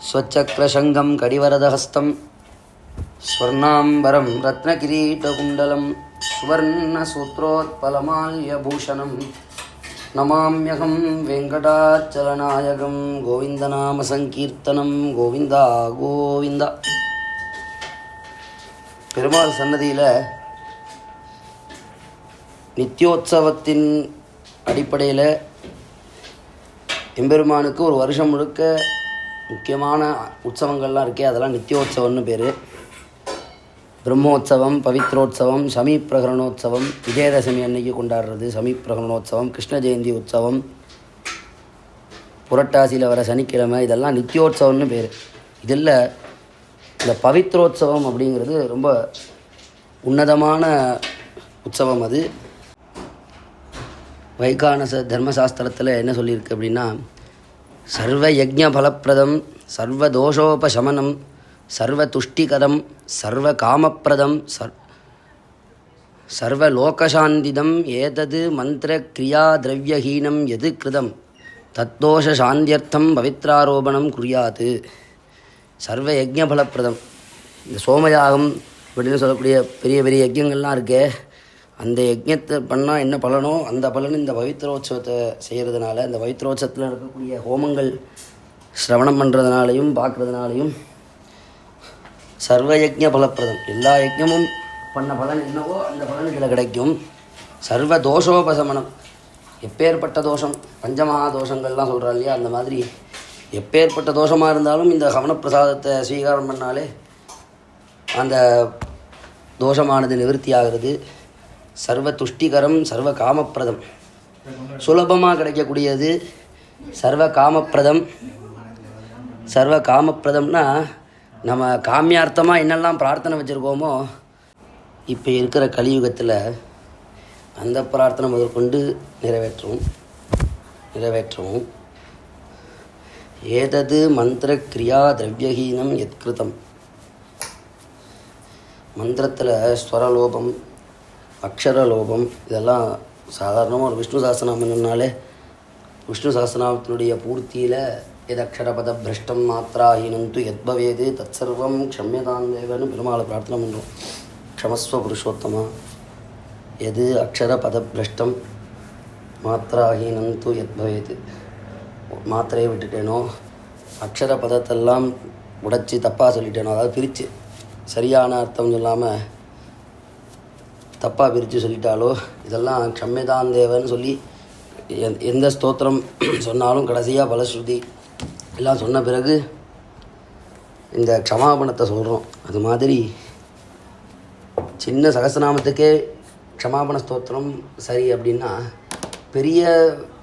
ஸ்வச்சக்ரசங்கம் கடிவரதஹஸ்தம் ஸ்வர்ணாம்பரம் ரத்னகிரீடகுண்டலம் சுவர்ணசூத்ரோத்பலமால்யபூஷணம் நமாம்யகம் வெங்கடாச்சலநாயகம். கோவிந்தநாம சங்கீர்த்தனம். கோவிந்தா கோவிந்தா. பெருமாள் சன்னதியில் நித்தியோத்சவத்தின் அடிப்படையில் எம்பெருமானுக்கு ஒரு வருஷம் முழுக்க முக்கியமான உற்சவங்கள்லாம் இருக்கே, அதெல்லாம் நித்தியோத்சவம்னு பேர். பிரம்மோத்சவம், பவித்ரோத்சவம், சமீப்பிரகரணோத்சவம், விஜயதசமி அன்னைக்கு கொண்டாடுறது சமீப்பிரகரணோத்சவம், கிருஷ்ண ஜெயந்தி உற்சவம், புரட்டாசியில் வர சனிக்கிழமை, இதெல்லாம் நித்தியோத்சவம்னு பேர். இதில் இந்த பவித்ரோத்சவம் அப்படிங்கிறது ரொம்ப உன்னதமான உற்சவம். அது வைகானச தர்மசாஸ்திரத்தில் என்ன சொல்லியிருக்கு அப்படின்னா, சர்வ யஜ்ஞ பலப்பிரதம், சர்வ தோஷோபசமனம், சர்வ துஷ்டிகரம், சர்வ காமப்பிரதம், சர்வ லோகசாந்திதம், ஏதது மந்திர கிரியா திரவியஹீனம் எது கிருதம் தத்தோஷ சாந்தியர்த்தம் பவித்ராரோபணம் குறியாது. சர்வ யஜ்ஞ பலப்பிரதம், இந்த சோமயாகம் அப்படின்னு சொல்லக்கூடிய பெரிய பெரிய யஜ்யங்கள்லாம் இருக்கே, அந்த யஜ்ஞத்தை பண்ணால் என்ன பலனோ அந்த பலன் இந்த பவித்ரோத்சவத்தை செய்கிறதுனால, இந்த பவித்ரோத்சவத்தில் இருக்கக்கூடிய ஹோமங்கள் சிரவணம் பண்ணுறதுனாலையும் பார்க்குறதுனாலையும் சர்வ யஜ்ஞ பலப்பிரதம், எல்லா யஜ்ஞமும் பண்ண பலன் என்னவோ அந்த பலன் இதில் கிடைக்கும். சர்வ தோஷோபசமனம், எப்பேற்பட்ட தோஷம், பஞ்சமகா தோஷங்கள்லாம் சொல்கிறா இல்லையா, அந்த மாதிரி எப்பேற்பட்ட தோஷமாக இருந்தாலும் இந்த கவனப்பிரசாதத்தை ஸ்வீகாரம் பண்ணாலே அந்த தோஷமானது நிவர்த்தி ஆகிறது. சர்வ துஷ்டிகரம், சர்வ காமப்பிரதம், சுலபமாக கிடைக்கக்கூடியது. சர்வ காமப்பிரதம், சர்வ காமப்பிரதம்னா நம்ம காமியார்த்தமாக என்னெல்லாம் பிரார்த்தனை வச்சுருக்கோமோ இப்போ இருக்கிற கலியுகத்தில் அந்த பிரார்த்தனை முதற்கொண்டு நிறைவேற்றவும். ஏதது மந்திர கிரியா திரவியஹீனம் எத்கிருதம், மந்திரத்தில் ஸ்வரலோபம், அக்ஷரலோபம், இதெல்லாம் சாதாரணமாக ஒரு விஷ்ணு சாஸ்திரநாமம் சொன்னாலே விஷ்ணு சாஸ்திரநாமத்தினுடைய பூர்த்தியில் எது அக்ஷரபத பிரஷ்டம் மாத்திராஹீனந்து எத்பவேது தத் சர்வம் க்ஷம்யதாம் தேவன்னு பெருமாளை பிரார்த்தனை பண்ணுறோம். க்ஷமஸ்வ புருஷோத்தமா, எது அக்ஷரபத பிரஷ்டம் மாத்திராஹீனந்து எத்பவேது, மாத்திரையை விட்டுட்டேனோ, அக்ஷர பதத்தெல்லாம் உடைச்சி தப்பாக சொல்லிட்டேனோ, அதாவது பிரித்து சரியான அர்த்தம் சொல்லாமல் தப்பாக பிரித்து சொல்லிட்டாலோ, இதெல்லாம் க்ஷம்யதான் தேவன்னு சொல்லி எந்த ஸ்தோத்திரம் சொன்னாலும் கடைசியாக பலஸ்ருதி எல்லாம் சொன்ன பிறகு இந்த க்ஷமாபணத்தை சொல்கிறோம். அது மாதிரி சின்ன சகஸ்ரநாமத்துக்கே க்ஷமாபண ஸ்தோத்திரம் சரி அப்படின்னா, பெரிய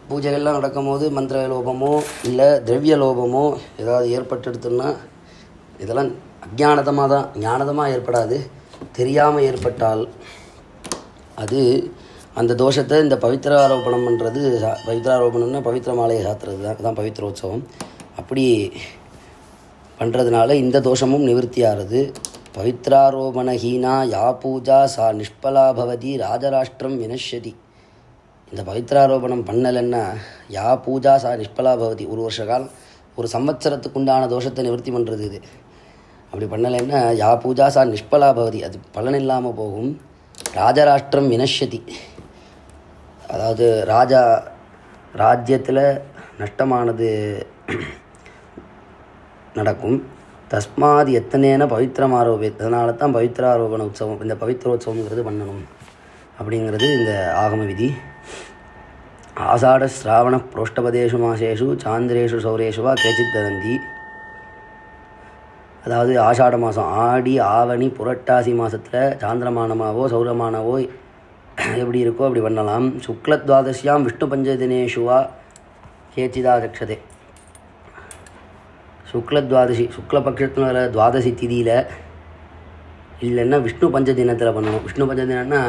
பூஜைகள்லாம் நடக்கும் போது மந்திர லோபமோ இல்லை திரவிய லோபமோ ஏதாவது ஏற்பட்டுடுத்துன்னா இதெல்லாம் அஜானதமாக தான், ஞானதமாக ஏற்படாது. தெரியாமல் ஏற்பட்டால் அது அந்த தோஷத்தை இந்த பவித்ராரோபணம் பண்ணுறது, பவித்ராரோபணம்னா பவித்திர மாலையை சாத்துறது தான், அதுதான் பவித்ரோத்சவம். அப்படி பண்ணுறதுனால இந்த தோஷமும் நிவர்த்தி ஆகிறது. பவித்ராரோபணஹீனா யா பூஜா சா நிஷ்பலா பவதி ராஜராஷ்டிரம் வினஷ்யதி. இந்த பவித்ராரோபணம் பண்ணலைன்னா யா பூஜா சா நிஷ்பலா பவதி, ஒரு வருஷ காலம் ஒரு சம்வத்சரத்துக்கு உண்டான தோஷத்தை நிவர்த்தி பண்ணுறது இது. அப்படி பண்ணலைன்னா யா பூஜா சா நிஷ்பலா பவதி, அது பலன் இல்லாமல் போகும். ராஜராஷ்டிரம் வினஷ்யதி, அதாவது ராஜ்யத்தில் நஷ்டமானது நடக்கும். தஸ்மாத் எத்தனேன பவித்திரம் ஆரோபியத், அதனால தான் பவித்ராரோபண உற்சவம், இந்த பவித்ரோத்சவங்கிறது பண்ணணும் அப்படிங்கிறது இந்த ஆகம விதி. ஆஷாட ஸ்ராவண புரோஷ்டபதேஷு மாசேஷு சாந்திரேஷு சௌரேஷு வா கேச்சித் ததந்தி. அதாவது ஆஷாட மாதம், ஆடி ஆவணி புரட்டாசி மாதத்தில் சாந்திரமானமாவோ சௌரமானவோ எப்படி இருக்கோ அப்படி பண்ணலாம். சுக்லத்வாதசியாம் விஷ்ணு பஞ்சதினேஷுவா கேச்சிதா ரக்ஷதே. சுக்லத்வாதசி, சுக்லபக்ஷத்தில் வர துவாதசி திதியில் இல்லைன்னா விஷ்ணு பஞ்சதினத்தில் பண்ணணும். விஷ்ணு பஞ்சதினம்னா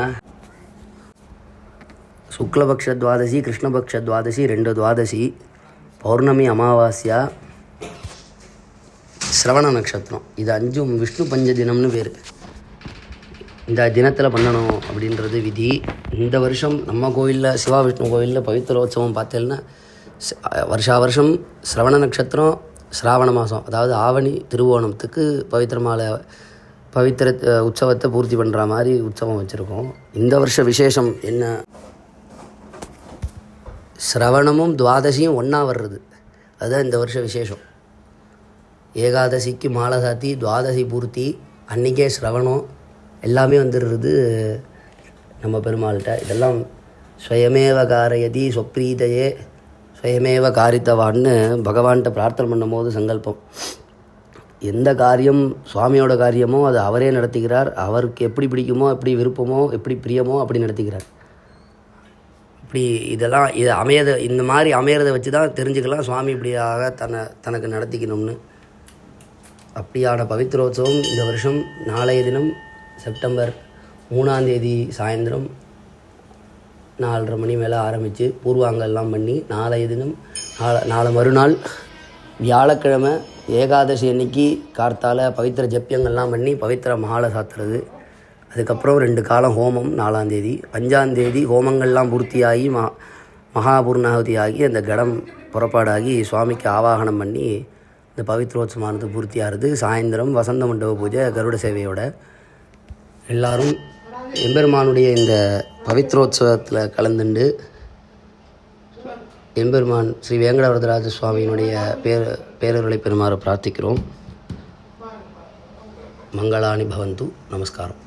சுக்லபக்ஷ துவாதசி, கிருஷ்ணபக்ஷ துவாதசி, 2 துவாதசி, பௌர்ணமி, அமாவாஸ்யா, சிரவண நட்சத்திரம், இது 5 விஷ்ணு பஞ்சதினம்னு பேர். இந்த தினத்தில் பண்ணணும் அப்படின்றது விதி. இந்த வருஷம் நம்ம கோயிலில், சிவா விஷ்ணு கோயிலில் பவித்ரோத்சவம் பார்த்தேன்னா வருஷா வருஷம் சிரவண நட்சத்திரம் ஸ்ராவண மாதம், அதாவது ஆவணி திருவோணத்துக்கு பவித்திர உற்சவத்தை பூர்த்தி பண்ணுற மாதிரி உற்சவம் வச்சுருக்கோம். இந்த வருஷ விசேஷம் என்ன, ஸ்ரவணமும் துவாதசியும் ஒன்றா வர்றது, அதுதான் இந்த வருஷ விசேஷம். ஏகாதசிக்கு மாலை சாத்தி துவாதசி பூர்த்தி, அன்றைக்கே ஸ்ரவணம் எல்லாமே வந்துடுறது நம்ம பெருமாள்கிட்ட. இதெல்லாம் ஸ்வயமேவ காரயதி சொப்ரீதையே ஸ்வயமேவ காரித்தவான்னு பகவான்கிட்ட பிரார்த்தனை பண்ணும் போது சங்கல்பம். எந்த காரியம் சுவாமியோட காரியமோ அது அவரே நடத்துகிறார். அவருக்கு எப்படி பிடிக்குமோ, எப்படி விருப்பமோ, எப்படி பிரியமோ அப்படி நடத்துகிறார். இப்படி இதெல்லாம் இந்த மாதிரி அமையறதை வச்சு தான் தெரிஞ்சுக்கலாம் சுவாமி இப்படியாக தனக்கு நடத்திக்கணும்னு. அப்படியான பவித்ரோத்சவம் இந்த வருஷம் நாளைய தினம் செப்டம்பர் 3ஆம் தேதி சாயந்தரம் 4:30 மணி மேலே ஆரம்பித்து பூர்வாங்கெல்லாம் பண்ணி, நாளைய தினம் நாளை மறுநாள் வியாழக்கிழமை ஏகாதசி அன்னைக்கு கார்த்தால பவித்திர ஜப்பியங்கள்லாம் பண்ணி பவித்திர மாலை சாத்துறது. அதுக்கப்புறம் 2 காலம் ஹோமம் 4ஆம் தேதி. 5ஆம் தேதி ஹோமங்கள்லாம் பூர்த்தியாகி மகாபூர்ணாவதி ஆகி அந்த கடம் புறப்பாடாகி சுவாமிக்கு ஆவாகனம் பண்ணி இந்த பவித்ரோத்சவமானது பூர்த்தியாகிறது. சாயந்தரம் வசந்த மண்டப பூஜை கருட சேவையோட எல்லாரும் எம்பெருமானுடைய இந்த பவித்ரோத்சவத்தில் கலந்துண்டு எம்பெருமான் ஸ்ரீ வேங்கடவரதராஜ சுவாமியினுடைய பேரருளை பெறுமாறு பிரார்த்திக்கிறோம். மங்களானி பவந்து. நமஸ்காரம்.